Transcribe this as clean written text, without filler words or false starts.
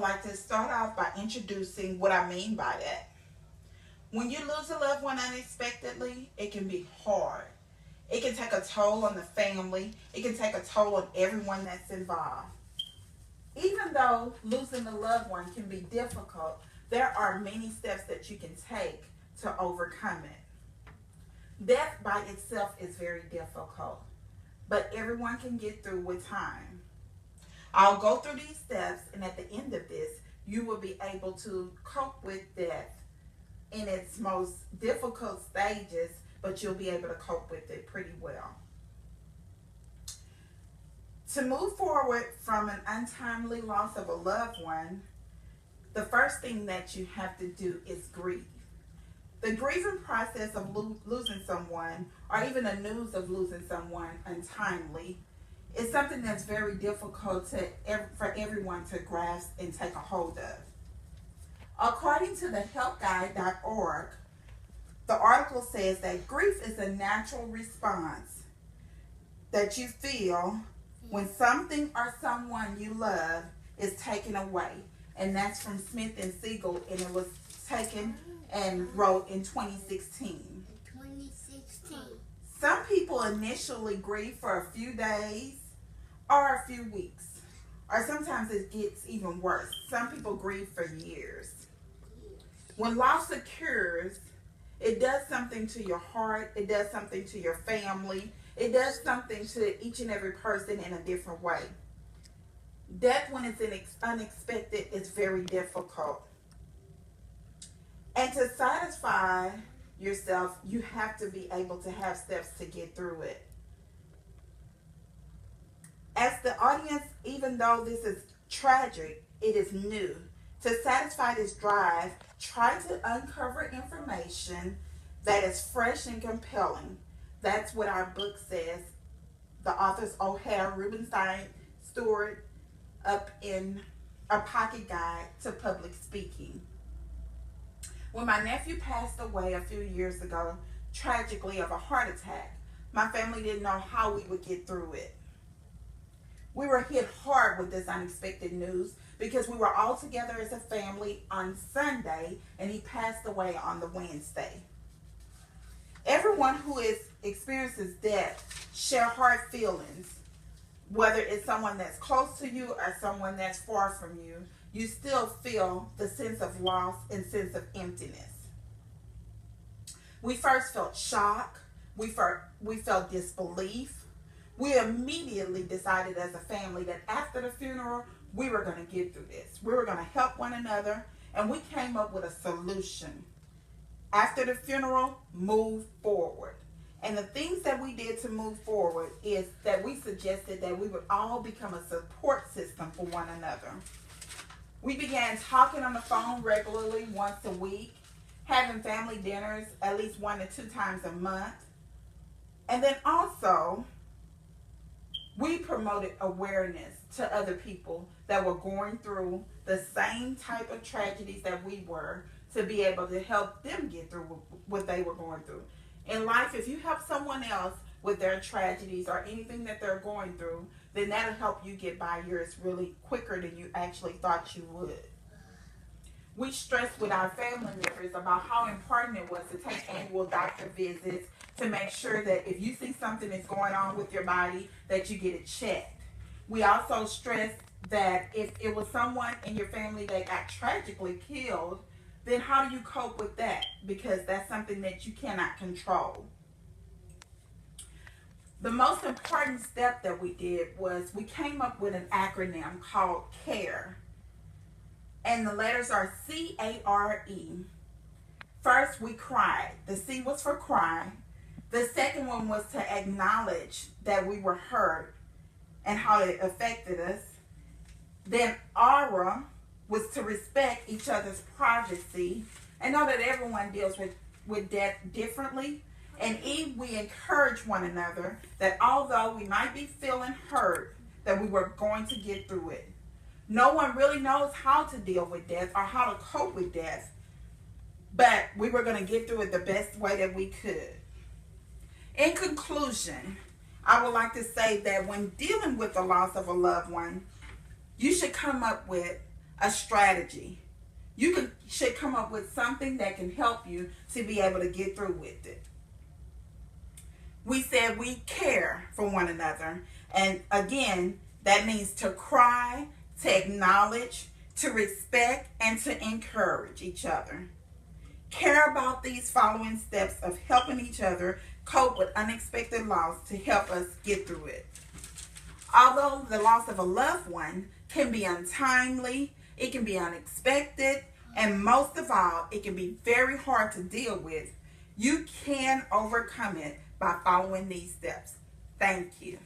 like to start off by introducing what I mean by that. When you lose a loved one unexpectedly, it can be hard. It can take a toll on the family. It can take a toll on everyone that's involved. Even though losing a loved one can be difficult, there are many steps that you can take to overcome it. Death by itself is very difficult, but everyone can get through with time. I'll go through these steps, and at the end of this, you will be able to cope with death in its most difficult stages, but you'll be able to cope with it pretty well. To move forward from an untimely loss of a loved one, the first thing that you have to do is grieve. The grieving process of losing someone, or even the news of losing someone untimely, is something that's very difficult for everyone to grasp and take a hold of. According to the helpguide.org, the article says that grief is a natural response that you feel when something or someone you love is taken away. And that's from Smith and Siegel, and it was taken and wrote in 2016. Some people initially grieve for a few days or a few weeks, or sometimes it gets even worse. Some people grieve for years. When loss occurs, it does something to your heart, it does something to your family, it does something to each and every person in a different way. Death, when it's unexpected, is very difficult. And to satisfy yourself, you have to be able to have steps to get through it. As the audience, even though this is tragic, it is new. To satisfy this drive, try to uncover information that is fresh and compelling. That's what our book says. The authors O'Hare, Rubenstein, Stewart, up in A Pocket Guide to Public Speaking. When my nephew passed away a few years ago, tragically of a heart attack, my family didn't know how we would get through it. We were hit hard with this unexpected news because we were all together as a family on Sunday and he passed away on the Wednesday. Everyone who experiences death share hard feelings. Whether it's someone that's close to you or someone that's far from you, you still feel the sense of loss and sense of emptiness. We first felt shock. We felt disbelief. We immediately decided as a family that after the funeral, we were going to get through this. We were going to help one another, and we came up with a solution. After the funeral, move forward. And the things that we did to move forward is that we suggested that we would all become a support system for one another. We began talking on the phone regularly once a week, having family dinners at least 1 to 2 times a month. And then also, we promoted awareness to other people that were going through the same type of tragedies that we were, to be able to help them get through what they were going through. In life, if you help someone else with their tragedies or anything that they're going through, then that'll help you get by yours really quicker than you actually thought you would. We stressed with our family members about how important it was to take annual doctor visits to make sure that if you see something that's going on with your body, that you get it checked. We also stressed that if it was someone in your family that got tragically killed, then how do you cope with that? Because that's something that you cannot control. The most important step that we did was we came up with an acronym called CARE. And the letters are C-A-R-E. First, we cried. The C was for cry. The second one was to acknowledge that we were hurt and how it affected us. Then aura was to respect each other's privacy and know that everyone deals with death differently. And E, we encourage one another that although we might be feeling hurt, that we were going to get through it. No one really knows how to deal with death or how to cope with death, but we were going to get through it the best way that we could. In conclusion, I would like to say that when dealing with the loss of a loved one, you should come up with a strategy. Should come up with something that can help you to be able to get through with it. We said we care for one another. And again, that means to cry, to acknowledge, to respect, and to encourage each other. Care about these following steps of helping each other cope with unexpected loss to help us get through it. Although the loss of a loved one can be untimely, it can be unexpected, and most of all, it can be very hard to deal with, you can overcome it by following these steps. Thank you.